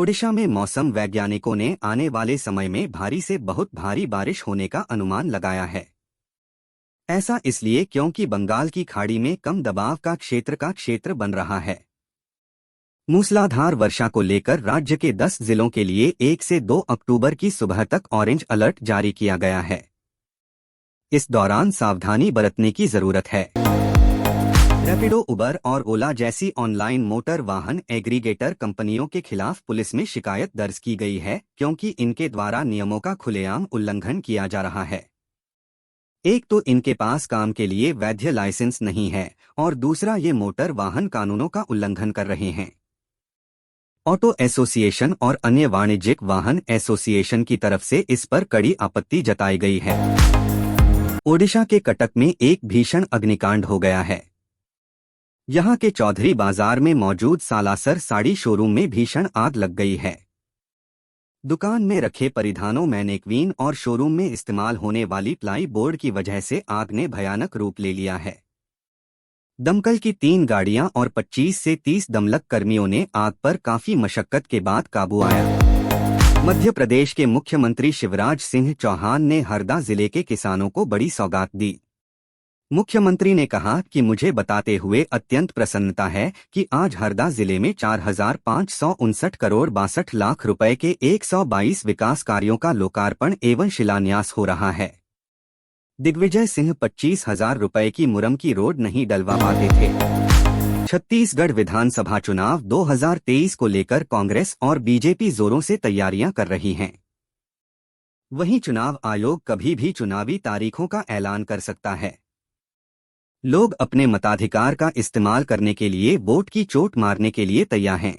ओडिशा में मौसम वैज्ञानिकों ने आने वाले समय में भारी से बहुत भारी बारिश होने का अनुमान लगाया है। ऐसा इसलिए क्योंकि बंगाल की खाड़ी में कम दबाव का क्षेत्र बन रहा है। मूसलाधार वर्षा को लेकर राज्य के 10 जिलों के लिए 1 से 2 अक्टूबर की सुबह तक ऑरेंज अलर्ट जारी किया गया है। इस दौरान सावधानी बरतने की जरूरत है। रैपिडो, उबर और ओला जैसी ऑनलाइन मोटर वाहन एग्रीगेटर कंपनियों के खिलाफ पुलिस में शिकायत दर्ज की गई है, क्योंकि इनके द्वारा नियमों का खुलेआम उल्लंघन किया जा रहा है। एक तो इनके पास काम के लिए वैध लाइसेंस नहीं है और दूसरा ये मोटर वाहन कानूनों का उल्लंघन कर रहे हैं। ऑटो एसोसिएशन और अन्य वाणिज्यिक वाहन एसोसिएशन की तरफ से इस पर कड़ी आपत्ति जताई गई है। ओडिशा के कटक में एक भीषण अग्निकांड हो गया है। यहां के चौधरी बाजार में मौजूद सालासर साड़ी शोरूम में भीषण आग लग गई है। दुकान में रखे परिधानों मैनेक्वीन और शोरूम में इस्तेमाल होने वाली प्लाई बोर्ड की वजह से आग ने भयानक रूप ले लिया है। दमकल की 3 गाड़ियां और 25 से 30 दमकल कर्मियों ने आग पर काफी मशक्कत के बाद काबू आया। मध्य प्रदेश के मुख्यमंत्री शिवराज सिंह चौहान ने हरदा जिले के किसानों को बड़ी सौगात दी। मुख्यमंत्री ने कहा कि मुझे बताते हुए अत्यंत प्रसन्नता है कि आज हरदा जिले में 4,559 करोड़ 62 लाख रुपए के 122 विकास कार्यों का लोकार्पण एवं शिलान्यास हो रहा है। दिग्विजय सिंह 25,000 रुपए की मुरम की रोड नहीं डलवा पाते थे। छत्तीसगढ़ विधानसभा चुनाव 2023 को लेकर कांग्रेस और बीजेपी जोरों से तैयारियां कर रही हैं। वहीं चुनाव आयोग कभी भी चुनावी तारीखों का ऐलान कर सकता है। लोग अपने मताधिकार का इस्तेमाल करने के लिए वोट की चोट मारने के लिए तैयार हैं।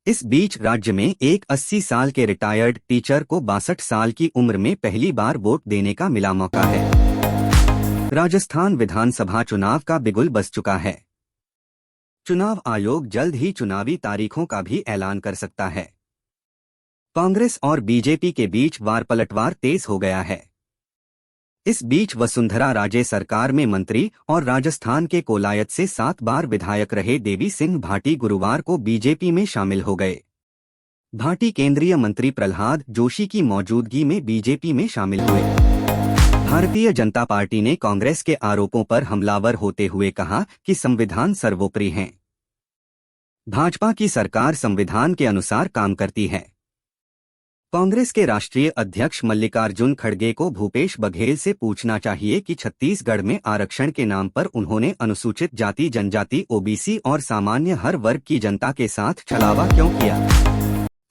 इस बीच राज्य में एक 80 साल के रिटायर्ड टीचर को 62 साल की उम्र में पहली बार वोट देने का मिला मौका है। राजस्थान विधानसभा चुनाव का बिगुल बज चुका है। चुनाव आयोग जल्द ही चुनावी तारीखों का भी ऐलान कर सकता है। कांग्रेस और बीजेपी के बीच वार पलटवार तेज हो गया है। इस बीच वसुंधरा राजे सरकार में मंत्री और राजस्थान के कोलायत से 7 बार विधायक रहे देवी सिंह भाटी गुरुवार को बीजेपी में शामिल हो गए। भाटी केंद्रीय मंत्री प्रहलाद जोशी की मौजूदगी में बीजेपी में शामिल हुए। भारतीय जनता पार्टी ने कांग्रेस के आरोपों पर हमलावर होते हुए कहा कि संविधान सर्वोपरि है। भाजपा की सरकार संविधान के अनुसार काम करती है। कांग्रेस के राष्ट्रीय अध्यक्ष मल्लिकार्जुन खड़गे को भूपेश बघेल से पूछना चाहिए कि छत्तीसगढ़ में आरक्षण के नाम पर उन्होंने अनुसूचित जाति जनजाति ओबीसी और सामान्य हर वर्ग की जनता के साथ छलावा क्यों किया।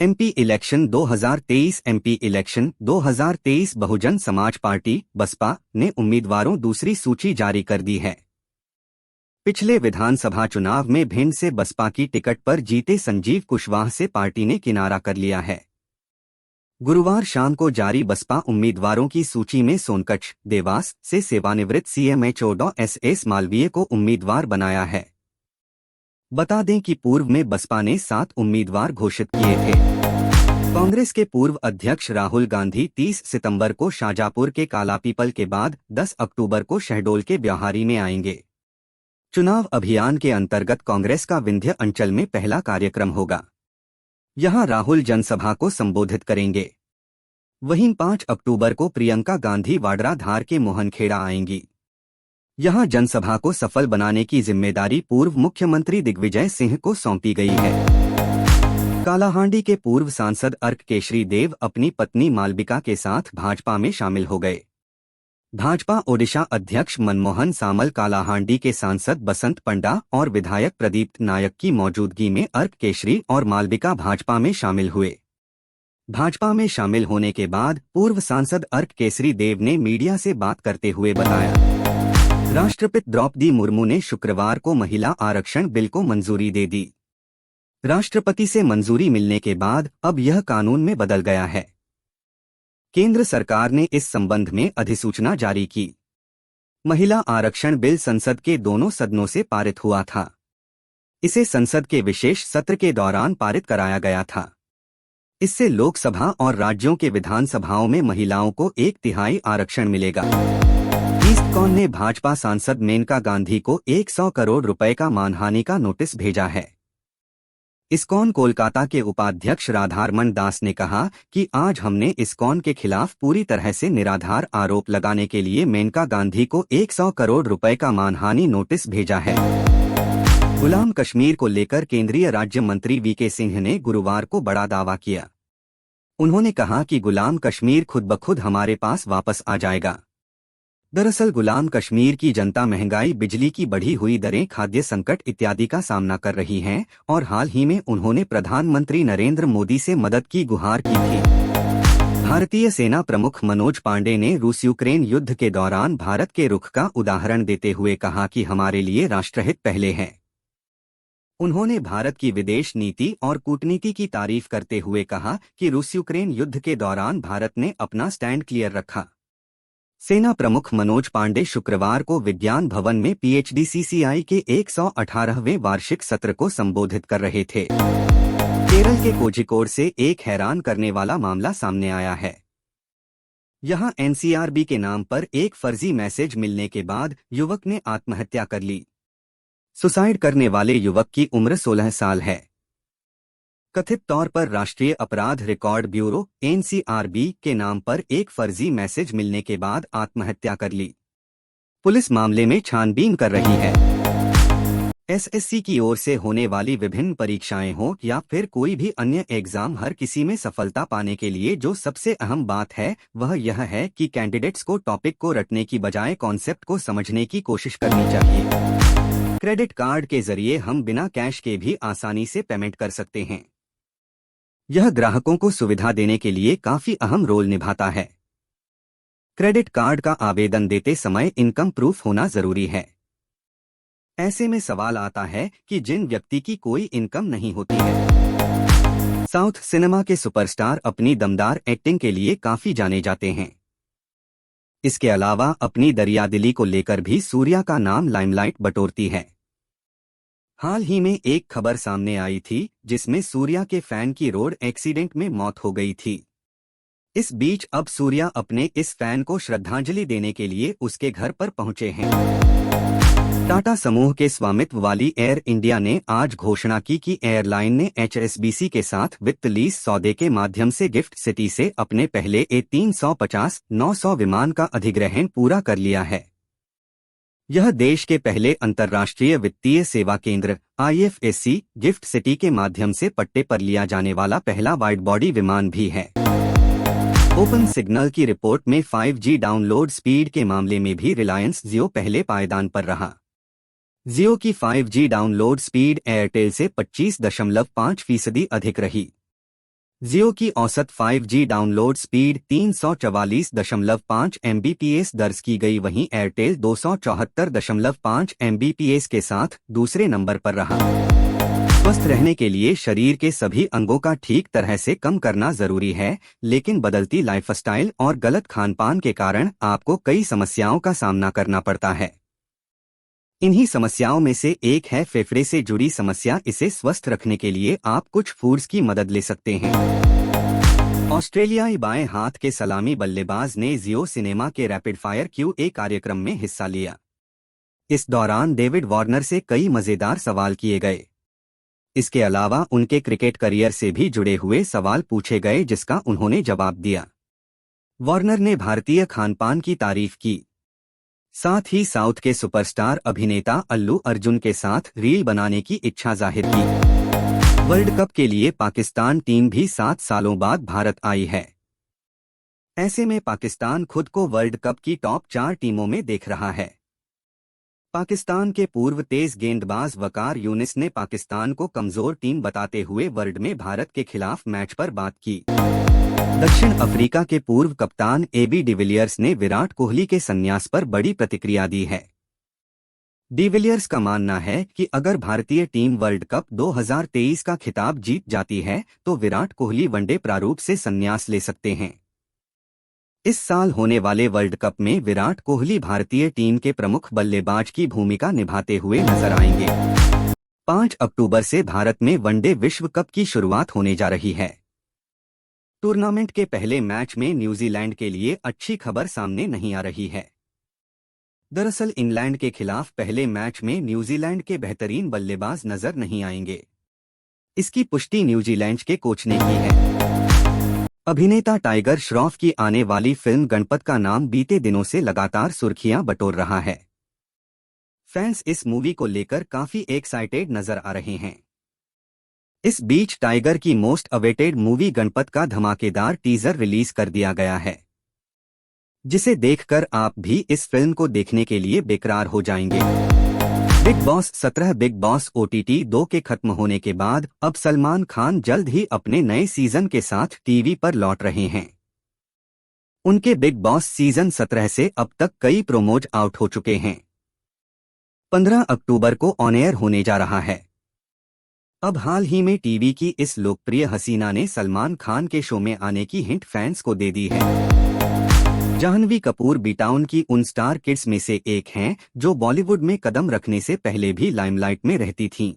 MP election 2023 MP election 2023 Bahujan Samaj party Baspa ने उम्मीदवारों दूसरी सूची जारी कर दी है। पिछले विधानसभा चुनाव में भिंड से बसपा की टिकट पर जीते संजीव कुशवाहा से पार्टी ने किनारा कर लिया है। गुरुवार शाम को जारी बसपा उम्मीदवारों की सूची में सोनकच्छ, देवास से सेवानिवृत्त सीएमएचओ एस मालवीय को उम्मीदवार बनाया है। बता दें कि पूर्व में बसपा ने 7 उम्मीदवार घोषित किए थे। कांग्रेस के पूर्व अध्यक्ष राहुल गांधी 30 सितंबर को शाजापुर के कालापीपल के बाद 10 अक्टूबर को शहडोल के ब्यौहारी में आएंगे। चुनाव अभियान के अंतर्गत कांग्रेस का विंध्य अंचल में पहला कार्यक्रम होगा। यहां राहुल जनसभा को संबोधित करेंगे। वहीं 5 अक्टूबर को प्रियंका गांधी वाड्रा धार के मोहनखेड़ा आएंगी। यहां जनसभा को सफल बनाने की जिम्मेदारी पूर्व मुख्यमंत्री दिग्विजय सिंह को सौंपी गई है। कालाहांडी के पूर्व सांसद अर्क केशरी देव अपनी पत्नी मालविका के साथ भाजपा में शामिल हो गए। भाजपा ओडिशा अध्यक्ष मनमोहन सामल, कालाहांडी के सांसद बसंत पंडा और विधायक प्रदीप नायक की मौजूदगी में अर्क केशरी और मालविका भाजपा में शामिल हुए। भाजपा में शामिल होने के बाद पूर्व सांसद अर्क केसरी देव ने मीडिया से बात करते हुए बताया, राष्ट्रपति द्रौपदी मुर्मू ने शुक्रवार को महिला आरक्षण बिल को मंजूरी दे दी। राष्ट्रपति से मंजूरी मिलने के बाद अब यह कानून में बदल गया है। केंद्र सरकार ने इस संबंध में अधिसूचना जारी की। महिला आरक्षण बिल संसद के दोनों सदनों से पारित हुआ था। इसे संसद के विशेष सत्र के दौरान पारित कराया गया था। इससे लोकसभा और राज्यों के विधानसभाओं में महिलाओं को 1/3 आरक्षण मिलेगा। ईस्टकॉन ने भाजपा सांसद मेनका गांधी को 100 करोड़ रुपए का मानहानि का नोटिस भेजा है। इस्कॉन कोलकाता के उपाध्यक्ष राधारमण दास ने कहा कि आज हमने इस्कॉन के खिलाफ पूरी तरह से निराधार आरोप लगाने के लिए मेनका गांधी को 100 करोड़ रुपए का मानहानि नोटिस भेजा है। गुलाम कश्मीर को लेकर केंद्रीय राज्य मंत्री वीके सिंह ने गुरुवार को बड़ा दावा किया। उन्होंने कहा कि गुलाम कश्मीर खुद ब खुद हमारे पास वापस आ जाएगा। दरअसल गुलाम कश्मीर की जनता महंगाई, बिजली की बढ़ी हुई दरें, खाद्य संकट इत्यादि का सामना कर रही है और हाल ही में उन्होंने प्रधानमंत्री नरेंद्र मोदी से मदद की गुहार की थी। भारतीय सेना प्रमुख मनोज पांडे ने रूस यूक्रेन युद्ध के दौरान भारत के रुख का उदाहरण देते हुए कहा कि हमारे लिए राष्ट्रहित पहले है। उन्होंने भारत की विदेश नीति और कूटनीति की तारीफ करते हुए कहा कि रूस यूक्रेन युद्ध के दौरान भारत ने अपना स्टैंड क्लियर रखा। सेना प्रमुख मनोज पांडे शुक्रवार को विज्ञान भवन में PHDCCI के 118वें वार्षिक सत्र को संबोधित कर रहे थे। केरल के कोझिकोड से एक हैरान करने वाला मामला सामने आया है। यहां NCRB के नाम पर एक फर्जी मैसेज मिलने के बाद युवक ने आत्महत्या कर ली। सुसाइड करने वाले युवक की उम्र 16 साल है। कथित तौर पर राष्ट्रीय अपराध रिकॉर्ड ब्यूरो NCRB के नाम पर एक फर्जी मैसेज मिलने के बाद आत्महत्या कर ली। पुलिस मामले में छानबीन कर रही है। SSC की ओर से होने वाली विभिन्न परीक्षाएं हो या फिर कोई भी अन्य एग्जाम, हर किसी में सफलता पाने के लिए जो सबसे अहम बात है वह यह है कि कैंडिडेट्स को टॉपिक को रटने की बजाय कॉन्सेप्ट को समझने की कोशिश करनी चाहिए। क्रेडिट कार्ड के जरिए हम बिना कैश के भी आसानी से पेमेंट कर सकते हैं। यह ग्राहकों को सुविधा देने के लिए काफी अहम रोल निभाता है। क्रेडिट कार्ड का आवेदन देते समय इनकम प्रूफ होना जरूरी है। ऐसे में सवाल आता है कि जिन व्यक्ति की कोई इनकम नहीं होती है। साउथ सिनेमा के सुपरस्टार अपनी दमदार एक्टिंग के लिए काफी जाने जाते हैं। इसके अलावा अपनी दरियादिली को लेकर भी सूर्या का नाम लाइमलाइट बटोरती है। हाल ही में एक खबर सामने आई थी जिसमें सूर्या के फैन की रोड एक्सीडेंट में मौत हो गई थी। इस बीच अब सूर्या अपने इस फैन को श्रद्धांजलि देने के लिए उसके घर पर पहुंचे हैं। टाटा समूह के स्वामित्व वाली एयर इंडिया ने आज घोषणा की कि एयरलाइन ने HSBC के साथ वित्त लीज सौदे के माध्यम से गिफ्ट सिटी से अपने पहले A350-900 विमान का अधिग्रहण पूरा कर लिया है। यह देश के पहले अंतर्राष्ट्रीय वित्तीय सेवा केंद्र IFSC गिफ्ट सिटी के माध्यम से पट्टे पर लिया जाने वाला पहला वाइड बॉडी विमान भी है। ओपन सिग्नल की रिपोर्ट में 5G डाउनलोड स्पीड के मामले में भी रिलायंस जियो पहले पायदान पर रहा। जियो की 5G डाउनलोड स्पीड एयरटेल से 25.5% अधिक रही। जियो की औसत 5G डाउनलोड स्पीड 344.5 Mbps दर्ज की गई, वहीं एयरटेल 274.5 Mbps के साथ दूसरे नंबर पर रहा। स्वस्थ रहने के लिए शरीर के सभी अंगों का ठीक तरह से काम करना जरूरी है, लेकिन बदलती लाइफस्टाइल और गलत खानपान के कारण आपको कई समस्याओं का सामना करना पड़ता है। इन्हीं समस्याओं में से एक है फेफड़े से जुड़ी समस्या। इसे स्वस्थ रखने के लिए आप कुछ फूड्स की मदद ले सकते हैं। ऑस्ट्रेलियाई बाएं हाथ के सलामी बल्लेबाज ने जियो सिनेमा के रैपिड फायर QA कार्यक्रम में हिस्सा लिया। इस दौरान डेविड वार्नर से कई मजेदार सवाल किए गए। इसके अलावा उनके क्रिकेट करियर से भी जुड़े हुए सवाल पूछे गए, जिसका उन्होंने जवाब दिया। वार्नर ने भारतीय खानपान की तारीफ की। साथ ही साउथ के सुपरस्टार अभिनेता अल्लू अर्जुन के साथ रील बनाने की इच्छा जाहिर की। वर्ल्ड कप के लिए पाकिस्तान टीम भी 7 सालों बाद भारत आई है। ऐसे में पाकिस्तान खुद को वर्ल्ड कप की टॉप 4 टीमों में देख रहा है। पाकिस्तान के पूर्व तेज गेंदबाज वकार यूनिस ने पाकिस्तान को कमजोर टीम बताते हुए वर्ल्ड में भारत के खिलाफ मैच पर बात की। दक्षिण अफ्रीका के पूर्व कप्तान AB डिविलियर्स ने विराट कोहली के संन्यास पर बड़ी प्रतिक्रिया दी है। डिविलियर्स का मानना है कि अगर भारतीय टीम वर्ल्ड कप 2023 का खिताब जीत जाती है तो विराट कोहली वनडे प्रारूप से संन्यास ले सकते हैं। इस साल होने वाले वर्ल्ड कप में विराट कोहली भारतीय टीम के प्रमुख बल्लेबाज की भूमिका निभाते हुए नजर आएंगे। 5 अक्टूबर से भारत में वनडे विश्व कप की शुरुआत होने जा रही है। टूर्नामेंट के पहले मैच में न्यूजीलैंड के लिए अच्छी खबर सामने नहीं आ रही है। दरअसल इंग्लैंड के खिलाफ पहले मैच में न्यूजीलैंड के बेहतरीन बल्लेबाज नजर नहीं आएंगे। इसकी पुष्टि न्यूजीलैंड के कोच ने की है। अभिनेता टाइगर श्रॉफ की आने वाली फिल्म गणपत का नाम बीते दिनों से लगातार सुर्खियां बटोर रहा है। फैंस इस मूवी को लेकर काफी एक्साइटेड नजर आ रहे हैं। इस बीच टाइगर की मोस्ट अवेटेड मूवी गणपत का धमाकेदार टीजर रिलीज कर दिया गया है, जिसे देखकर आप भी इस फिल्म को देखने के लिए बेकरार हो जाएंगे। Big boss 17 big boss OTT 2 के खत्म होने के बाद अब सलमान खान जल्द ही अपने नए सीजन के साथ टीवी पर लौट रहे हैं। उनके बिग बॉस सीजन 17 से अब तक कई प्रोमोज आउट हो चुके हैं। 15 अक्टूबर को ऑन एयर होने जा रहा है। अब हाल ही में टीवी की इस लोकप्रिय हसीना ने सलमान खान के शो में आने की हिंट फैंस को दे दी है। जाह्नवी कपूर बी-टाउन की उन स्टार किड्स में से एक हैं जो बॉलीवुड में कदम रखने से पहले भी लाइमलाइट में रहती थीं।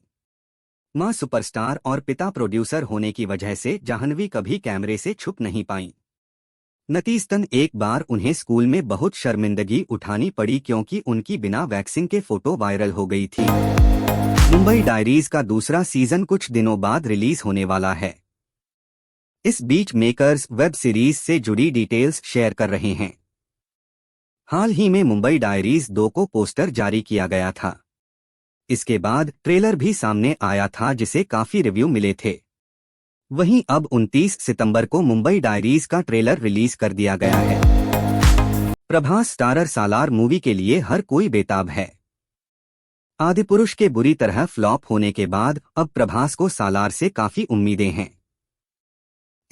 मां सुपरस्टार और पिता प्रोड्यूसर होने की वजह से जाह्नवी कभी कैमरे से छुप नहीं पाईं। नतीजतन एक बार उन्हें स्कूल में बहुत शर्मिंदगी उठानी पड़ी क्योंकि उनकी बिना वैक्सिंग के फोटो वायरल हो गई थी। मुंबई डायरीज का दूसरा सीजन कुछ दिनों बाद रिलीज होने वाला है। इस बीच मेकर्स वेब सीरीज से जुड़ी डिटेल्स शेयर कर रहे हैं। हाल ही में मुंबई डायरीज 2 को पोस्टर जारी किया गया था। इसके बाद ट्रेलर भी सामने आया था जिसे काफी रिव्यू मिले थे। वहीं अब 29 सितंबर को मुंबई डायरीज का ट्रेलर रिलीज कर दिया गया है। प्रभास स्टारर सालार मूवी के लिए हर कोई बेताब है। आदिपुरुष के बुरी तरह फ्लॉप होने के बाद अब प्रभास को सालार से काफी उम्मीदें हैं।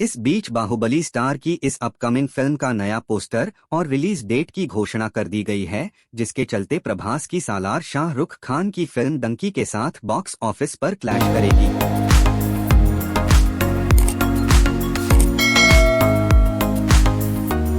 इस बीच बाहुबली स्टार की इस अपकमिंग फिल्म का नया पोस्टर और रिलीज डेट की घोषणा कर दी गई है, जिसके चलते प्रभास की सालार शाहरुख खान की फिल्म डंकी के साथ बॉक्स ऑफिस पर क्लैश करेगी।